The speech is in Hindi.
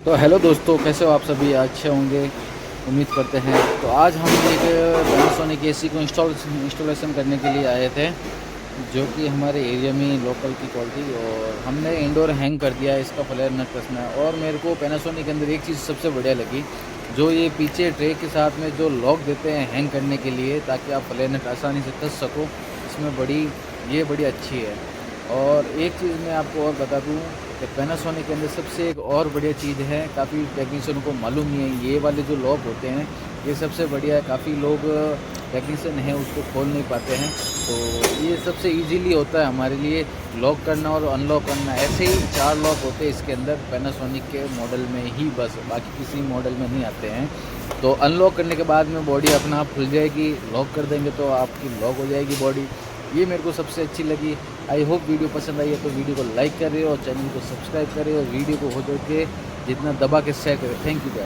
तो हेलो दोस्तों, कैसे हो आप सभी? अच्छे होंगे उम्मीद करते हैं। तो आज हम एक पैनासोनिक एसी को इंस्टॉलेशन करने के लिए आए थे, जो कि हमारे एरिया में लोकल की कॉल थी। और हमने इंडोर हैंग कर दिया है इसका फ्लेयर नट कसना है। और मेरे को पैनासोनिक के अंदर एक चीज़ सबसे बढ़िया लगी, जो ये पीछे ट्रे के साथ में जो लॉक देते हैं हैंग करने के लिए, ताकि आप फ्लेयर नट आसानी से कस सको। इसमें ये बड़ी अच्छी है। और एक चीज़ मैं आपको और बता दूं कि पैनासोनिक के अंदर सबसे एक और बढ़िया चीज़ है, काफ़ी टेक्नीशियन को मालूम नहीं है, ये वाले जो लॉक होते हैं ये सबसे बढ़िया है। काफ़ी लोग टेक्नीशियन हैं उसको खोल नहीं पाते हैं, तो ये सबसे इजीली होता है हमारे लिए लॉक करना और अनलॉक करना। ऐसे ही 4 लॉक होते हैं इसके अंदर पैनासोनिक के मॉडल में ही, बस बाकी किसी मॉडल में नहीं आते हैं। तो अनलॉक करने के बाद में बॉडी अपना आप खुल जाएगी, लॉक कर देंगे तो आपकी लॉक हो जाएगी बॉडी। ये मेरे को सबसे अच्छी लगी। आई होप वीडियो पसंद आई है तो वीडियो को लाइक करें और चैनल को सब्सक्राइब करें और वीडियो को हो जाए जितना दबा के शेयर करें। Thank you.